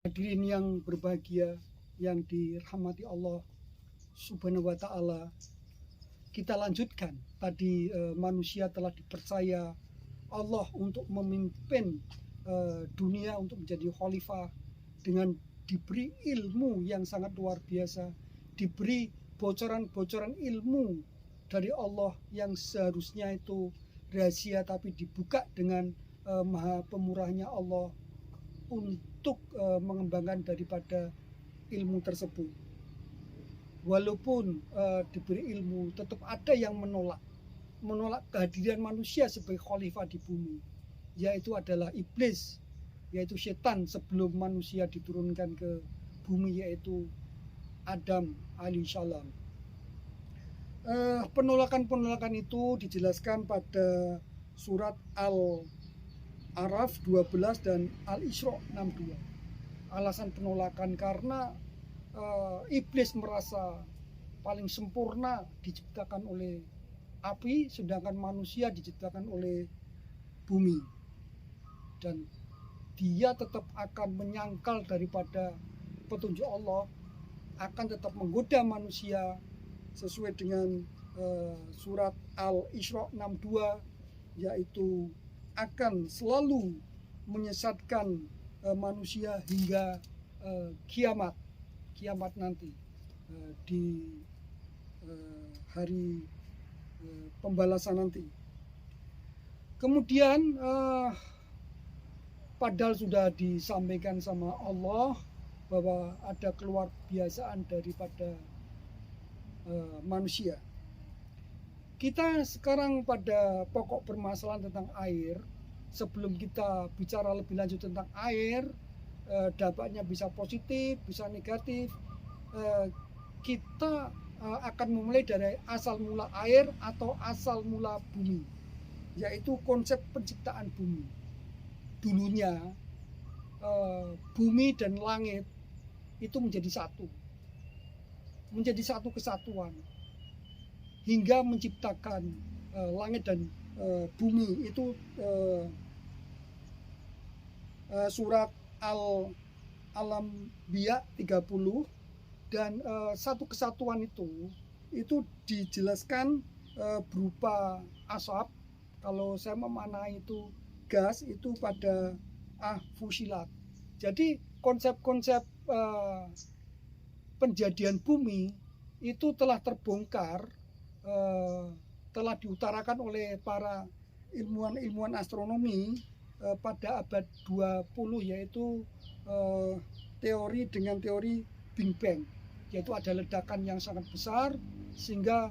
Hadirin yang berbahagia, yang dirahmati Allah Subhanahu wa Ta'ala, kita lanjutkan. Tadi manusia telah dipercaya Allah untuk memimpin dunia, untuk menjadi khalifah, dengan diberi ilmu yang sangat luar biasa, diberi bocoran-bocoran ilmu dari Allah yang seharusnya itu rahasia, tapi dibuka dengan maha pemurahnya Allah untuk mengembangkan daripada ilmu tersebut. Walaupun diberi ilmu, tetap ada yang menolak kehadiran manusia sebagai khalifah di bumi, yaitu adalah iblis, yaitu setan sebelum manusia diturunkan ke bumi, yaitu Adam alaihissalam. Penolakan itu dijelaskan pada surat Al-Araf 12 dan Al-Isra 62. Alasan penolakan karena iblis merasa paling sempurna diciptakan oleh api, sedangkan manusia diciptakan oleh bumi, dan dia tetap akan menyangkal daripada petunjuk Allah, akan tetap menggoda manusia sesuai dengan surat Al-Isra 62, yaitu akan selalu menyesatkan manusia hingga kiamat nanti, di hari pembalasan nanti. Kemudian padahal sudah disampaikan sama Allah bahwa ada keluar biasaan daripada manusia. Kita sekarang pada pokok permasalahan tentang air. Sebelum kita bicara lebih lanjut tentang air, dampaknya bisa positif, bisa negatif, kita akan memulai dari asal mula air atau asal mula bumi, yaitu konsep penciptaan bumi. Dulunya bumi dan langit itu menjadi satu kesatuan, hingga menciptakan langit dan bumi. Itu surat Al-Anbiya 30. Dan satu kesatuan itu dijelaskan berupa asap. Kalau saya memanai itu gas, itu pada fusilat. Jadi konsep-konsep penjadian bumi itu telah terbongkar, telah diutarakan oleh para ilmuwan astronomi pada abad 20, yaitu teori Big Bang, yaitu ada ledakan yang sangat besar sehingga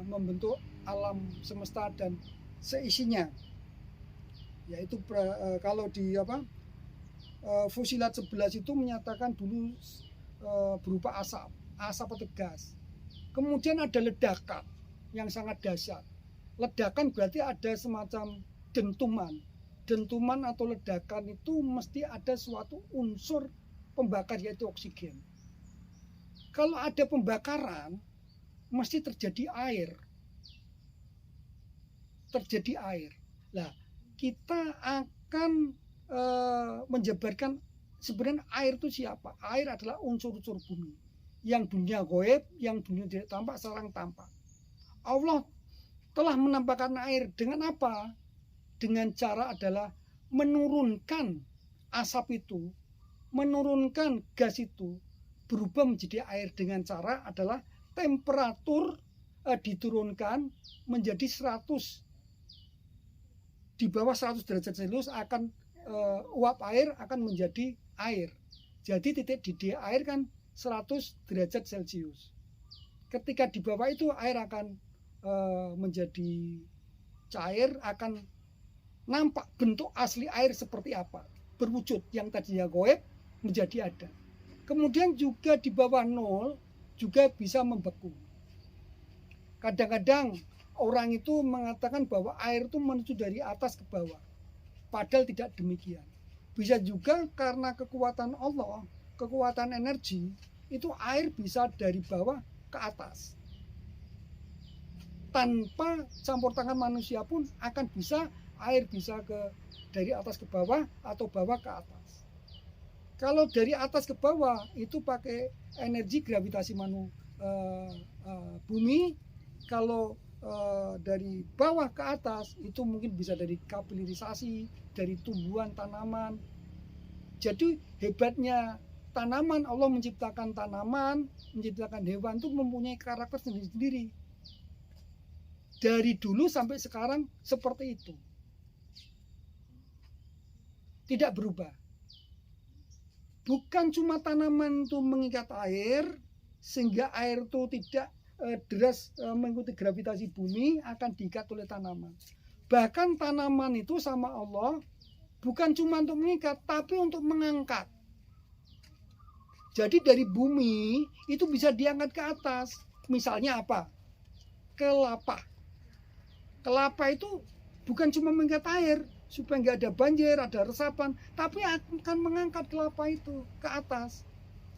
membentuk alam semesta dan seisinya. Yaitu kalau di fusilat 11 itu menyatakan dulu berupa asap atau gas. Kemudian ada ledakan yang sangat dahsyat. Ledakan berarti ada semacam dentuman atau ledakan, itu mesti ada suatu unsur pembakar, yaitu oksigen. Kalau ada pembakaran, mesti terjadi air. Nah, kita akan menjabarkan sebenarnya air itu siapa. Air adalah unsur-unsur bumi, yang dunia gaib, yang dunia tidak tampak, sekarang tampak. Allah telah menampakkan air dengan apa? Dengan cara adalah menurunkan asap itu, menurunkan gas itu berubah menjadi air dengan cara adalah temperatur diturunkan menjadi 100, di bawah 100 derajat Celcius akan uap air akan menjadi air. Jadi titik didih air kan 100 derajat Celcius. Ketika di bawah itu air akan menjadi cair, akan nampak bentuk asli air seperti apa, berwujud, yang tadinya gaib menjadi ada. Kemudian juga di bawah 0 juga bisa membeku. Kadang-kadang orang itu mengatakan bahwa air itu menuju dari atas ke bawah, padahal tidak demikian. Bisa juga karena kekuatan Allah, kekuatan energi, itu air bisa dari bawah ke atas. Tanpa campur tangan manusia pun akan bisa, air bisa dari atas ke bawah atau bawah ke atas. Kalau dari atas ke bawah itu pakai energi gravitasi bumi. Kalau dari bawah ke atas itu mungkin bisa dari kapilerisasi, dari tumbuhan tanaman. Jadi hebatnya tanaman, Allah menciptakan tanaman, menciptakan hewan itu mempunyai karakter sendiri-sendiri. Dari dulu sampai sekarang seperti itu. Tidak berubah. Bukan cuma tanaman itu mengikat air, sehingga air itu tidak deras mengikuti gravitasi bumi, akan diikat oleh tanaman. Bahkan tanaman itu sama Allah bukan cuma untuk mengikat, tapi untuk mengangkat. Jadi dari bumi itu bisa diangkat ke atas. Misalnya apa? Kelapa. Kelapa itu bukan cuma mengikat air supaya nggak ada banjir, ada resapan, tapi akan mengangkat kelapa itu ke atas.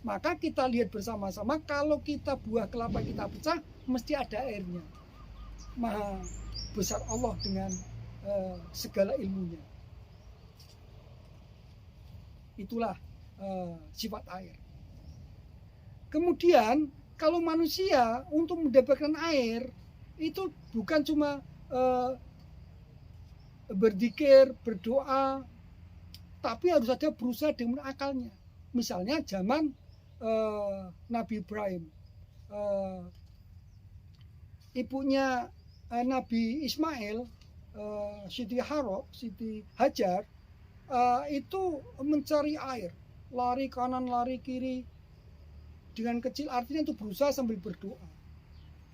Maka kita lihat bersama-sama, kalau kita buah kelapa kita pecah, mesti ada airnya. Maha besar Allah dengan segala ilmunya. Itulah sifat air. Kemudian kalau manusia untuk mendapatkan air itu bukan cuma berzikir, berdoa, tapi harus ada berusaha dengan akalnya. Misalnya zaman Nabi Ibrahim, ibunya Nabi Ismail, Siti Hajar, itu mencari air, lari kanan, lari kiri, dengan kecil, artinya itu berusaha sambil berdoa.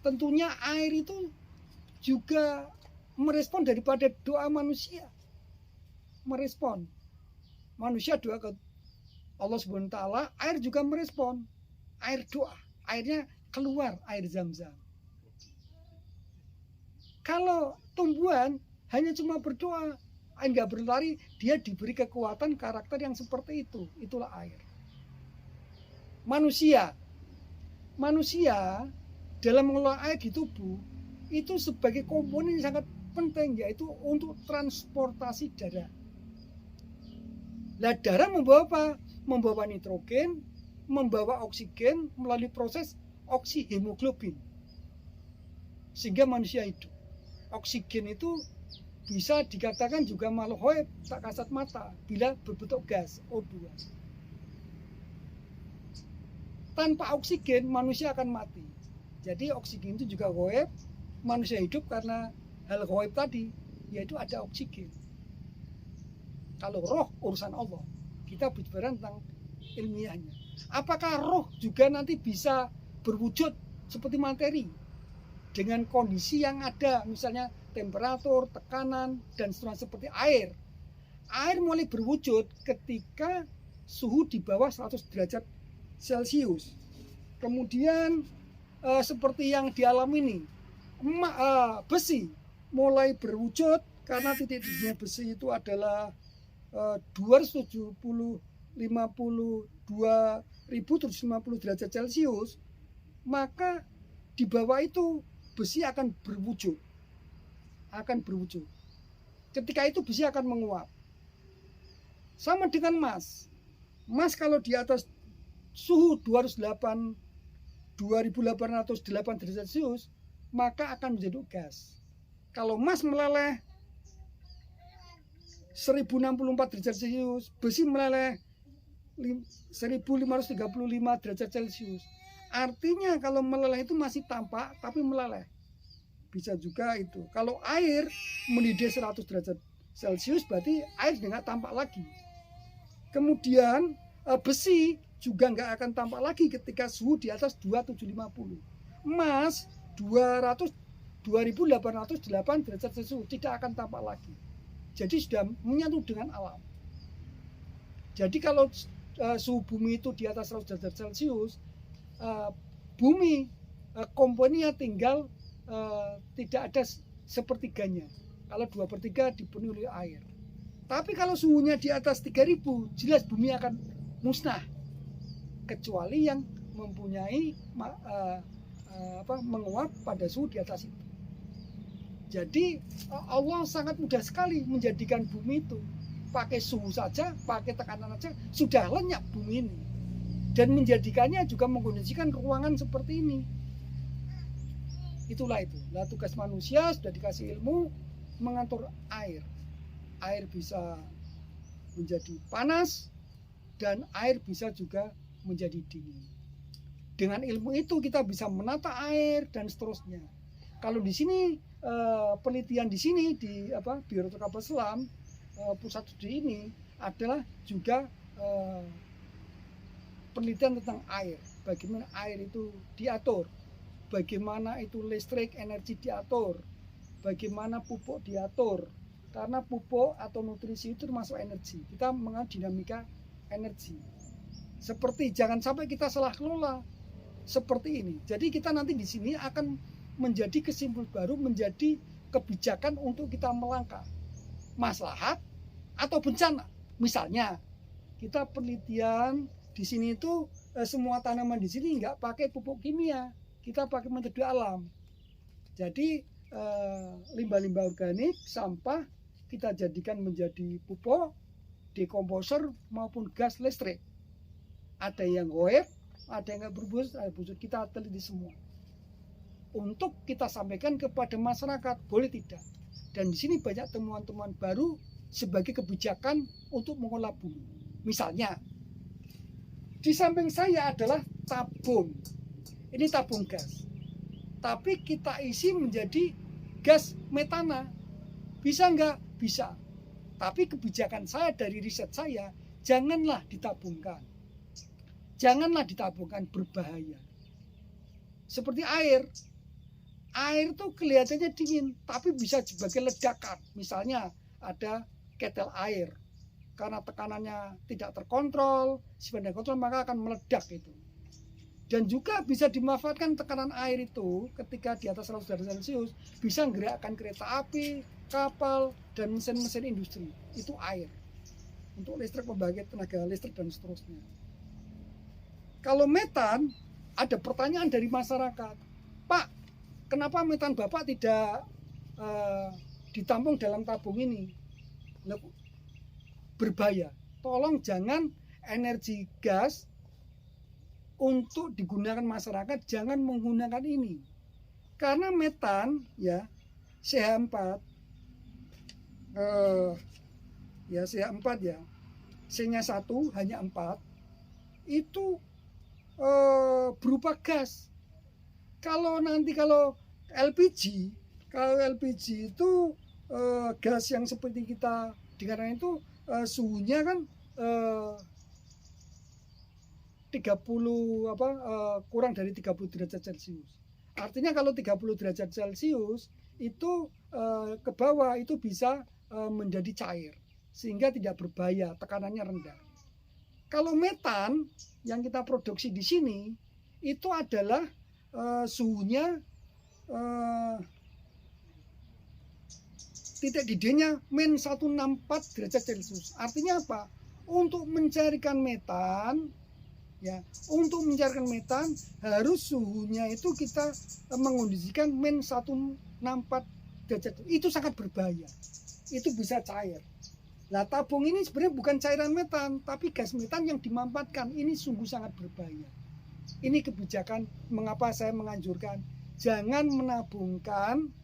Tentunya air itu juga merespon daripada doa manusia. Merespon. Manusia doa ke Allah Subhanahu wa taala, air juga merespon. Air doa, airnya keluar, air Zam-Zam. Kalau tumbuhan hanya cuma berdoa, enggak berlari, dia diberi kekuatan karakter yang seperti itu. Itulah air. Manusia dalam mengelola air di tubuh itu sebagai komponen yang sangat penting, yaitu untuk transportasi darah. Nah, darah membawa apa? Membawa nitrogen, membawa oksigen melalui proses oksihemoglobin, sehingga manusia hidup. Oksigen itu bisa dikatakan juga makhluk gaib tak kasat mata bila berbentuk gas O2. Tanpa oksigen manusia akan mati. Jadi oksigen itu juga gaib. Manusia hidup karena hal gaib tadi, yaitu ada oksigen. Kalau roh urusan Allah, kita bicara tentang ilmiahnya. Apakah roh juga nanti bisa berwujud seperti materi dengan kondisi yang ada, misalnya temperatur, tekanan, dan seterusnya seperti air. Air mulai berwujud ketika suhu di bawah 100 derajat Celcius. Kemudian seperti yang dialami ini, besi mulai berwujud karena titik didihnya besi itu adalah 250 derajat Celcius, maka di bawah itu besi akan berwujud. Ketika itu besi akan menguap. Sama dengan emas. Emas kalau di atas suhu 2808 derajat Celcius, maka akan menjadi gas. Kalau emas meleleh 1064 derajat Celcius, besi meleleh 1535 derajat Celcius. Artinya kalau meleleh itu masih tampak tapi meleleh. Bisa juga itu. Kalau air mendidih 100 derajat Celcius berarti air tidak tampak lagi. Kemudian besi juga nggak akan tampak lagi ketika suhu di atas 2750. Emas 2808 derajat Celcius tidak akan tampak lagi. Jadi sudah menyatu dengan alam. Jadi kalau suhu bumi itu di atas 100 derajat Celcius, bumi komponennya tinggal tidak ada sepertiganya. Kalau 2/3 dipenuhi oleh air. Tapi kalau suhunya di atas 3000, jelas bumi akan musnah. Kecuali yang mempunyai menguap pada suhu di atas itu. Jadi Allah sangat mudah sekali menjadikan bumi itu pakai suhu saja, pakai tekanan saja sudah lenyap bumi ini. Dan menjadikannya juga mengkondisikan ruangan seperti ini. Itulah itu. Nah, tugas manusia sudah dikasih ilmu mengatur air. Air bisa menjadi panas dan air bisa juga menjadi dingin. Dengan ilmu itu kita bisa menata air dan seterusnya. Kalau di sini penelitian di sini di Biro Kapal Selam pusat studi ini adalah juga penelitian tentang air, bagaimana air itu diatur, bagaimana itu listrik energi diatur, bagaimana pupuk diatur, karena pupuk atau nutrisi itu termasuk energi. Kita mengenal dinamika energi. Seperti jangan sampai kita salah kelola seperti ini. Jadi kita nanti di sini akan menjadi kesimpulan baru, menjadi kebijakan untuk kita melangkah maslahat atau bencana. Misalnya kita penelitian di sini itu semua tanaman di sini nggak pakai pupuk kimia, kita pakai metode alam. Jadi limbah-limbah organik, sampah kita jadikan menjadi pupuk, dekomposer maupun gas listrik. Ada yang goib, ada yang nggak berbusuk, kita teliti semua. Untuk kita sampaikan kepada masyarakat, boleh tidak. Dan di sini banyak temuan-temuan baru sebagai kebijakan untuk mengolah bumi. Misalnya, di samping saya adalah tabung. Ini tabung gas. Tapi kita isi menjadi gas metana. Bisa nggak? Bisa. Tapi kebijakan saya dari riset saya, janganlah ditabungkan. Janganlah ditabungkan, berbahaya. Seperti air. Air itu kelihatannya dingin, tapi bisa sebagai ledakan. Misalnya ada ketel air. Karena tekanannya tidak terkontrol, sifat kontrol, maka akan meledak itu. Dan juga bisa dimanfaatkan tekanan air itu ketika di atas 100 derajat Celcius bisa menggerakkan kereta api, kapal, dan mesin-mesin industri. Itu air. Untuk listrik, pembangkit tenaga listrik, dan seterusnya. Kalau metan, ada pertanyaan dari masyarakat. Pak, kenapa metan Bapak tidak ditampung dalam tabung ini? Berbahaya. Tolong jangan energi gas untuk digunakan masyarakat, jangan menggunakan ini. Karena metan ya CH4 CH4 ya. C-nya 1 hanya 4 itu berupa gas. Kalau LPG, itu gas yang seperti kita dengarkan itu suhunya kan 30 kurang dari 30 derajat Celcius. Artinya kalau 30 derajat Celcius itu ke bawah itu bisa menjadi cair sehingga tidak berbahaya, tekanannya rendah. Kalau metan yang kita produksi di sini itu adalah suhunya titik didihnya -164 derajat Celcius. Artinya apa? Untuk mencarikan metan ya, untuk mencarikan metan harus suhunya itu kita mengondisikan -164 derajat. Itu sangat berbahaya. Itu bisa cair. Nah, tabung ini sebenarnya bukan cairan metan, tapi gas metan yang dimanfaatkan. Ini sungguh sangat berbahaya. Ini kebijakan mengapa saya menganjurkan jangan menabungkan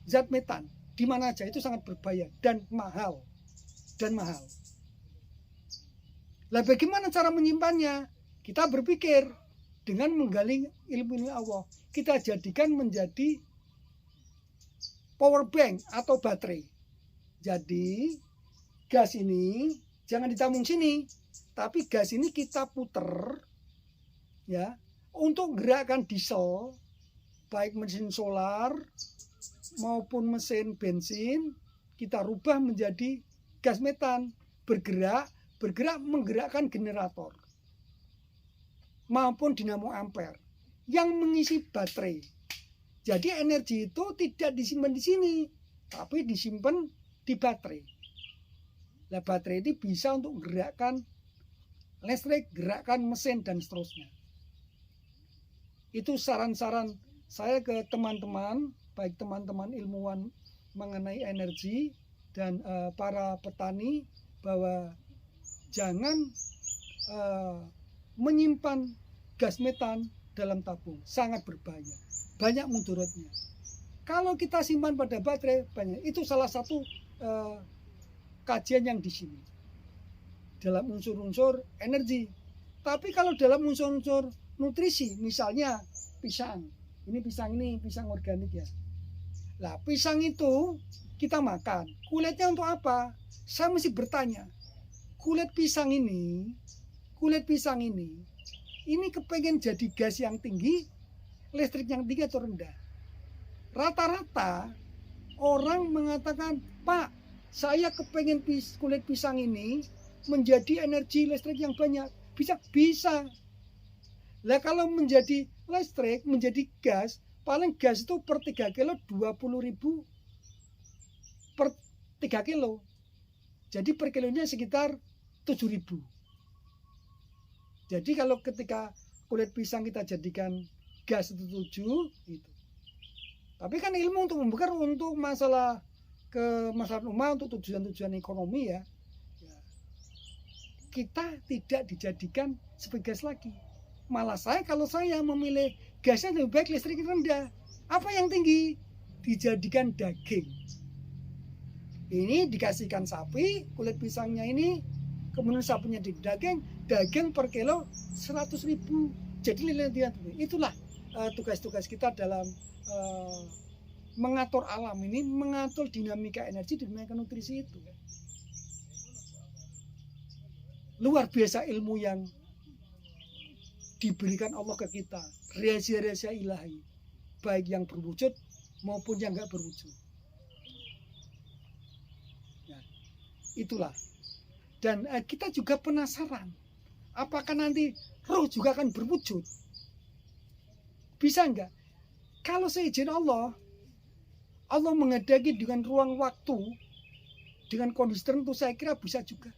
zat metan di mana aja, itu sangat berbahaya dan mahal. Lah bagaimana cara menyimpannya? Kita berpikir dengan menggali ilmu Allah. Kita jadikan menjadi power bank atau baterai. Jadi gas ini jangan ditampung sini, tapi gas ini kita puter ya untuk gerakan diesel, baik mesin solar maupun mesin bensin, kita rubah menjadi gas metan, bergerak menggerakkan generator maupun dinamo ampere yang mengisi baterai. Jadi energi itu tidak disimpan di sini, tapi disimpan di baterai. Nah, baterai ini bisa untuk gerakan listrik, gerakan mesin, dan seterusnya. Itu saran-saran saya ke teman-teman, baik teman-teman ilmuwan mengenai energi, dan para petani bahwa jangan menyimpan gas metan dalam tabung, sangat berbahaya, banyak mudaratnya. Kalau kita simpan pada baterai banyak, itu salah satu kajian yang di sini dalam unsur-unsur energi. Tapi kalau dalam unsur-unsur nutrisi, misalnya pisang, ini pisang organik ya. Nah, pisang itu kita makan, kulitnya untuk apa? Saya mesti bertanya, kulit pisang ini kepengen jadi gas yang tinggi, listrik yang tinggi atau rendah? Rata-rata orang mengatakan, Pak, saya kepengen kulit pisang ini menjadi energi listrik yang banyak. Bisa. Lah kalau menjadi listrik, menjadi gas, paling gas itu per 3 kilo 20.000 per 3 kilo. Jadi per kilonya sekitar 7.000. Jadi kalau ketika kulit pisang kita jadikan gas itu 7 gitu. Tapi kan ilmu untuk membakar untuk masalah rumah, untuk tujuan-tujuan ekonomi ya. Kita tidak dijadikan sebagai gas lagi. Malah kalau saya memilih gasnya lebih baik listrik rendah. Apa yang tinggi? Dijadikan daging. Ini dikasihkan sapi, kulit pisangnya ini, kemudian sapinya di daging per kilo 100.000. Jadi lihat, itulah tugas-tugas kita dalam mengatur alam ini, mengatur dinamika energi, dinamika nutrisi itu. Luar biasa ilmu yang diberikan Allah ke kita, rahasia-rahasia ilahi, baik yang berwujud maupun yang enggak berwujud. Nah, itulah. Dan kita juga penasaran, apakah nanti roh juga akan berwujud? Bisa enggak? Kalau seizin Allah menghendaki dengan ruang waktu, dengan kondisi tertentu, saya kira bisa juga.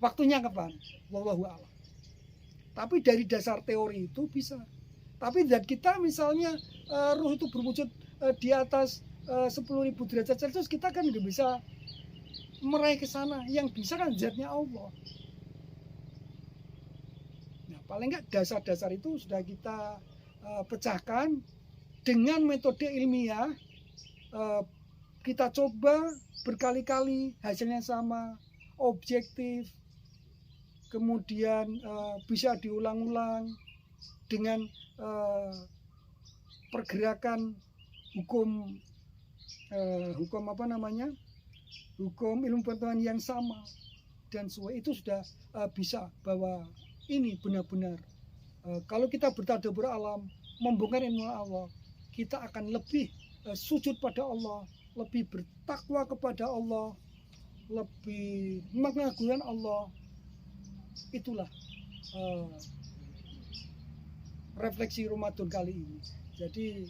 Waktunya kapan? Wallahu a'lam. Tapi dari dasar teori itu bisa. Tapi zat kita misalnya roh itu berwujud di atas 10.000 derajat Celcius, kita kan tidak bisa meraih ke sana. Yang bisa kan zatnya Allah. Nah, paling enggak dasar-dasar itu sudah kita pecahkan dengan metode ilmiah. Kita coba berkali-kali, hasilnya sama, objektif. Kemudian bisa diulang-ulang dengan pergerakan hukum ilmu pengetahuan yang sama dan sesuai. Itu sudah bisa bahwa ini benar-benar kalau kita bertadabbur alam, membongkar ilmu Allah, kita akan lebih sujud pada Allah, lebih bertakwa kepada Allah, lebih mengagungkan Allah. Itulah refleksi Ramadan kali ini. Jadi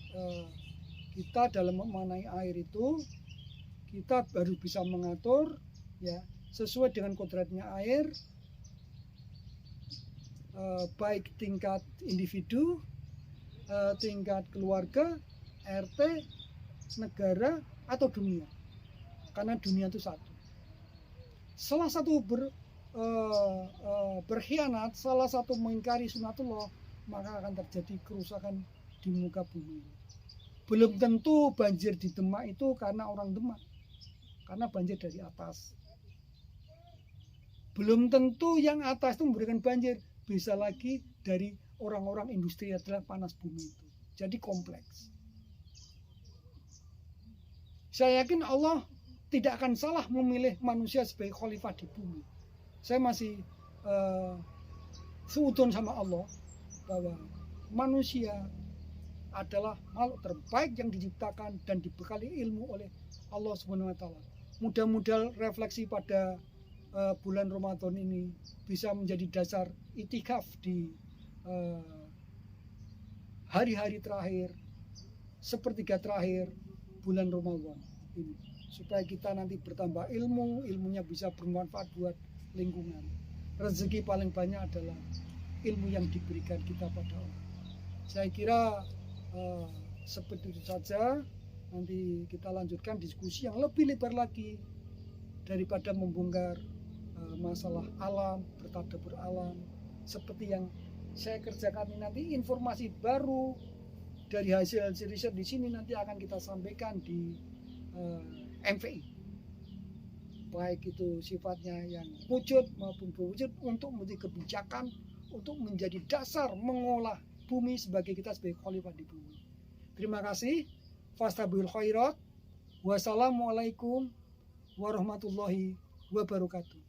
kita dalam memaknai air itu, kita baru bisa mengatur ya sesuai dengan kodratnya air, baik tingkat individu, tingkat keluarga, RT, negara atau dunia. Karena dunia itu satu. Salah satu berkhianat, salah satu mengingkari sunatullah, maka akan terjadi kerusakan di muka bumi. Belum tentu banjir di Demak itu karena orang Demak, karena banjir dari atas. Belum tentu yang atas itu memberikan banjir, bisa lagi dari orang-orang industri adalah panas bumi itu. Jadi kompleks. Saya yakin Allah tidak akan salah memilih manusia sebagai khalifah di bumi. Saya masih seudon sama Allah bahwa manusia adalah makhluk terbaik yang diciptakan dan dibekali ilmu oleh Allah Subhanahu wa taala. Mudah-mudahan refleksi pada bulan Ramadan ini bisa menjadi dasar itikaf di hari-hari terakhir, sepertiga terakhir bulan Ramadan ini, supaya kita nanti bertambah ilmunya bisa bermanfaat buat lingkungan. Rezeki paling banyak adalah ilmu yang diberikan kita pada Allah. Saya kira seperti itu saja. nanti kita lanjutkan diskusi yang lebih lebar lagi daripada membongkar masalah alam, bertadabbur alam seperti yang saya kerjakan ini. Nanti informasi baru dari hasil riset di sini nanti akan kita sampaikan di MVI, baik itu sifatnya yang wujud maupun berwujud, untuk menjadi kebijakan, untuk menjadi dasar mengolah bumi sebagai kita sebagai khalifah di bumi. Terima kasih. Fastabiqul khairat. Wassalamualaikum warahmatullahi wabarakatuh.